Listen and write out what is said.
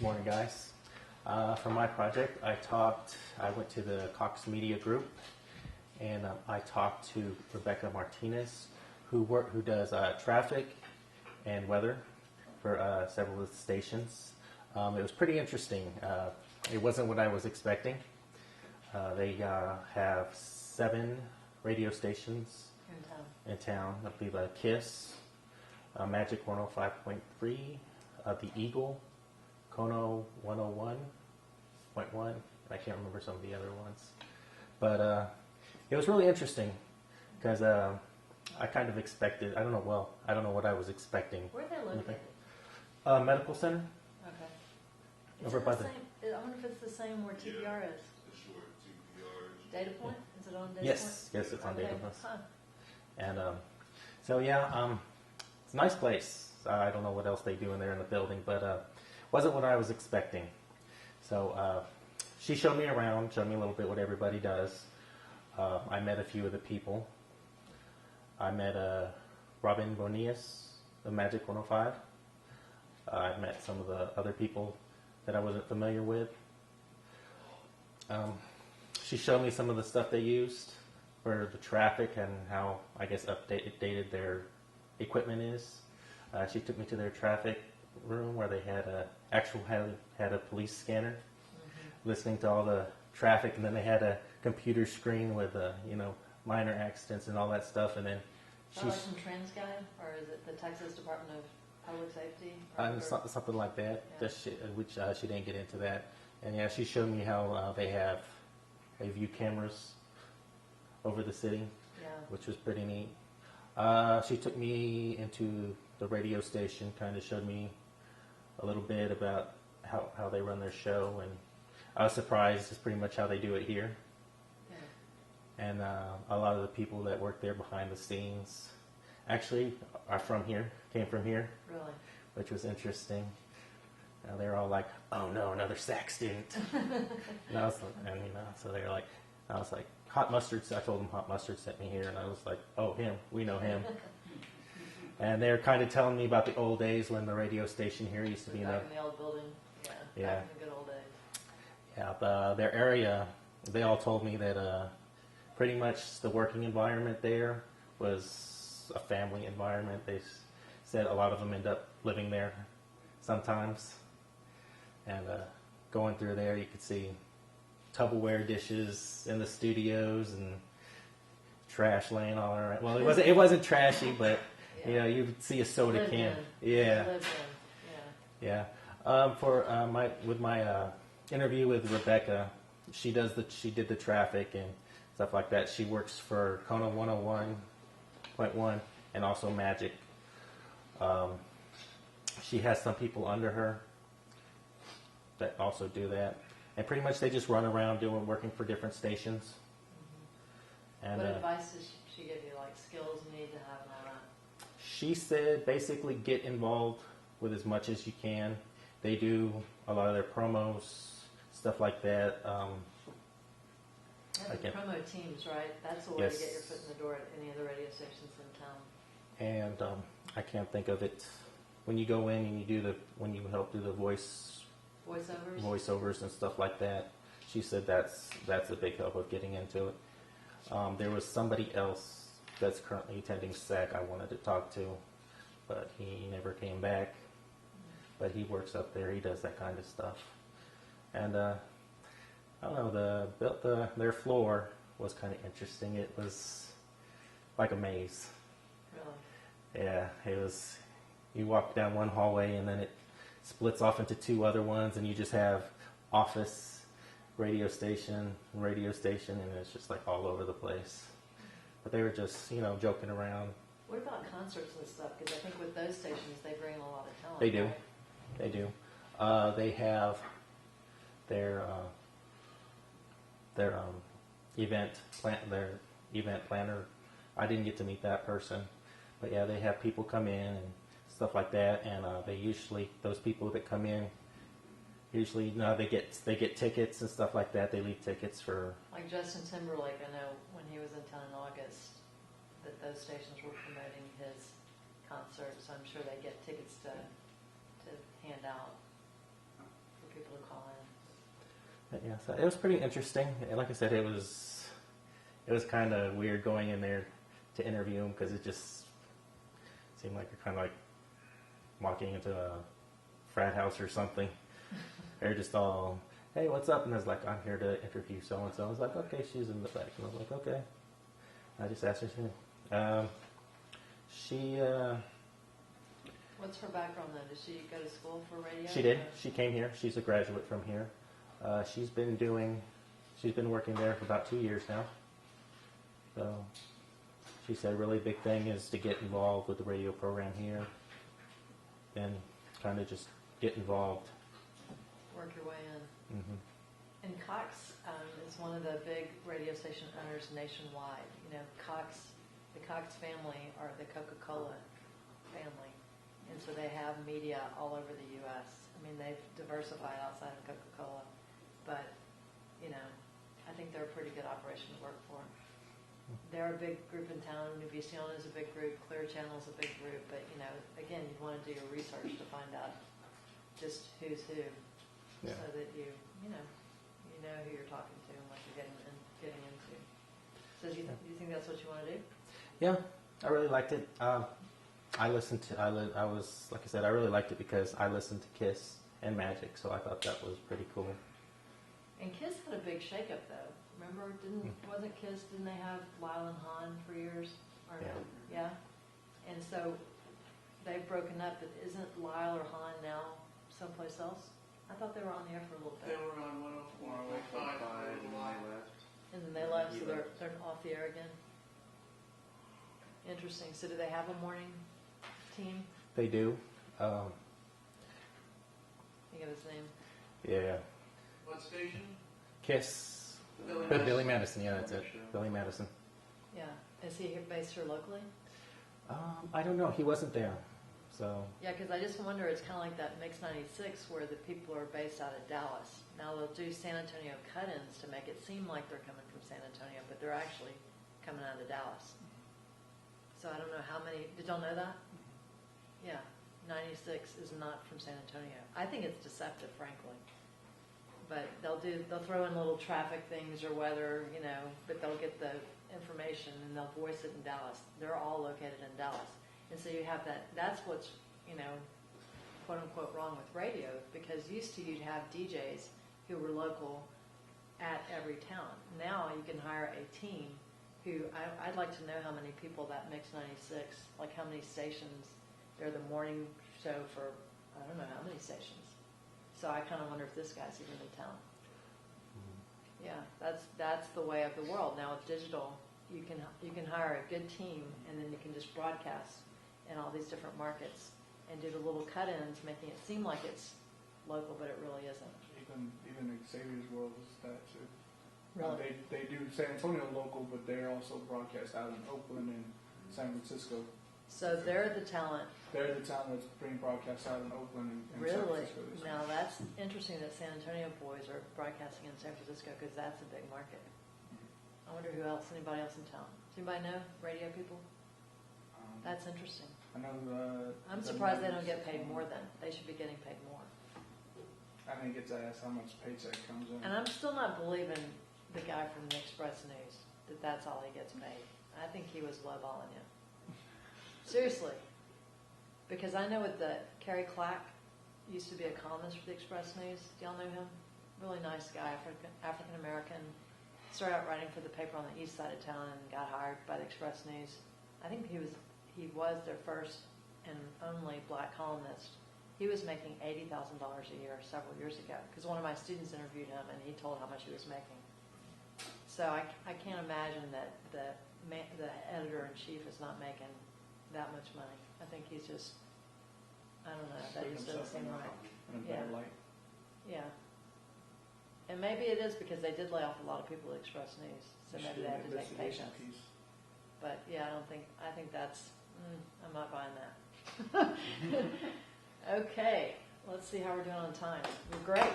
Morning, guys. For my project, I went to the Cox Media Group, and I talked to Rebecca Martinez, who does traffic and weather for several of the stations. It was pretty interesting. It wasn't what I was expecting. They have 7 radio stations in town. I believe KISS, Magic 105.3, the Eagle, Kono 101.1. I can't remember some of the other ones. But it was really interesting because I kind of expected, I don't know what I was expecting. Where are they located? Medical Center. Okay. Over by the same, I wonder if it's the same where TPR is. Data Point? Is it on Data Point? Yes, it's on Data Point. Huh. And so yeah, it's a nice place. I don't know what else they do in there in the building, but wasn't what I was expecting. So she showed me around, showed me a little bit what everybody does. I met a few of the people. I met Robin Bonias of Magic 105. I met some of the other people that I wasn't familiar with. She showed me some of the stuff they used for the traffic and how, I guess, updated their equipment is. She took me to their traffic room where they had a police scanner, listening to all the traffic, and then they had a computer screen with minor accidents and all that stuff. And then like some TransGuide, or is it the Texas Department of Public Safety? Something like that. Yeah. Which she didn't get into that. And yeah, she showed me how they view cameras over the city, which was pretty neat. She took me into the radio station, kind of showed me a little bit about how they run their show, and I was surprised. It's pretty much how they do it here. Yeah. And a lot of the people that work there behind the scenes actually are from here, came from here. Really? Which was interesting. They're all like, "Oh no, another SAC student." So they're like, I was like, Hot Mustard. I told them Hot Mustard sent me here, and I was like, "Oh, him, we know him." And they're kind of telling me about the old days when the radio station here used to be back in the old building. Yeah. Back in the good old days. Yeah, their area. They all told me that pretty much the working environment there was a family environment. They said a lot of them end up living there sometimes. And going through there, you could see Tupperware dishes in the studios and trash laying all around. Well, it wasn't trashy, but you'd see a soda can. Yeah. Yeah. For my interview with Rebecca, she did the traffic and stuff like that. She works for Kona 101.1 and also Magic. She has some people under her that also do that, and pretty much they just run around working for different stations. Mm-hmm. And what advice does she give you, like skills you need to have and all that? She said basically get involved with as much as you can. They do a lot of their promos, stuff like that. The promo teams, right? That's the way to get your foot in the door at any of the radio stations in town. And I can't think of it. When you go in and when you help do the voiceovers and stuff like that, she said that's a big help of getting into it. There was somebody else that's currently attending SAC I wanted to talk to, but he never came back. But he works up there. He does that kind of stuff. And I don't know, their floor was kind of interesting. It was like a maze. Really? Yeah, it was. You walk down one hallway and then it splits off into 2 other ones, and you just have office, radio station, and it's just like all over the place. But they were just, joking around. What about concerts and stuff? Because I think with those stations, they bring a lot of talent. They do. Right? They do. They have their event planner. I didn't get to meet that person, but yeah, they have people come in and stuff like that, and those people that come in they get tickets and stuff like that. They leave tickets for, like Justin Timberlake. I know when he was in town in August, that those stations were promoting his concert, so I'm sure they get tickets to hand out. people to call in. But yeah, so it was pretty interesting. And like I said, it was kind of weird going in there to interview them because it just seemed like you're kind of like walking into a frat house or something. They're just all, hey, what's up? And I was like, I'm here to interview so and so. I was like, okay, she's in the back. And I was like, okay. I just asked her, she What's her background then? Did she go to school for radio? She did. She came here. She's a graduate from here. She's been working there for about 2 years now. So she said a really big thing is to get involved with the radio program here and kind of just get involved. Work your way in. Mm-hmm. And Cox is one of the big radio station owners nationwide. You know, the Cox family are the Coca-Cola family. And so they have media all over the U.S. I mean, they've diversified outside of Coca-Cola. But, you know, I think they're a pretty good operation to work for. They're a big group in town. Nuvision is a big group. Clear Channel is a big group. But, you know, again, you want to do your research to find out just who's who. Yeah. So that you know who you're talking to and what you're getting into. So do you think that's what you want to do? Yeah, I really liked it. I really liked it because I listened to Kiss and Magic, so I thought that was pretty cool. And Kiss had a big shakeup, though. Remember, didn't they have Lyle and Han for years? Or, yeah. And so they've broken up, but isn't Lyle or Han now someplace else? I thought they were on the air for a little bit. They were on 104.5 and they left. And then they left, so they're off the air again. Interesting. So do they have a morning team? They do. Think of his name. Yeah. What station? Kiss. Billy Madison. Yeah, that's it. Billy Madison. Yeah. Is he based here locally? I don't know. He wasn't there. So. Yeah, because I just wonder, it's kind of like that Mix 96 where the people are based out of Dallas. Now they'll do San Antonio cut-ins to make it seem like they're coming from San Antonio, but they're actually coming out of Dallas. So I don't know how many, did y'all know that? Yeah, 96 is not from San Antonio. I think it's deceptive, frankly. But they'll throw in little traffic things or weather, you know, but they'll get the information and they'll voice it in Dallas. They're all located in Dallas. And so you have that's what's, you know, quote unquote wrong with radio, because used to you'd have DJs who were local at every town. Now you can hire a team who, I'd like to know how many people that Mix 96, like how many stations, they're the morning show for, I don't know how many stations. So I kind of wonder if this guy's even in town. Yeah, that's the way of the world. Now with digital, you can hire a good team and then you can just broadcast in all these different markets and do the little cut-ins, making it seem like it's local, but it really isn't. Even Xavier's World is that too. Really? They do San Antonio local, but they're also broadcast out in Oakland and San Francisco. So they're the talent. They're the talent that's being broadcast out in Oakland and San Really? Francisco. Now that's interesting that San Antonio boys are broadcasting in San Francisco because that's a big market. I wonder anybody else in town. Does anybody know radio people? That's interesting. I know. I'm surprised they don't get paid more then. They should be getting paid more. I didn't get to ask how much paycheck comes in. And I'm still not believing the guy from the Express News that that's all he gets paid. I think he was lowballing you. Seriously. Because I know with Kerry Clack used to be a columnist for the Express News. Do y'all know him? Really nice guy, African American. Started out writing for the paper on the east side of town and got hired by the Express News. I think he was their first and only black columnist. He was making $80,000 a year several years ago because one of my students interviewed him and he told how much he was making. So I can't imagine that the editor-in-chief is not making that much money. I think he's just, I don't know, that just doesn't seem right. In a better light. Yeah. And maybe it is because they did lay off a lot of people at Express News, so maybe they had to take pay cuts. But yeah, I think that's, I'm not buying that. Okay, let's see how we're doing on time. We're great.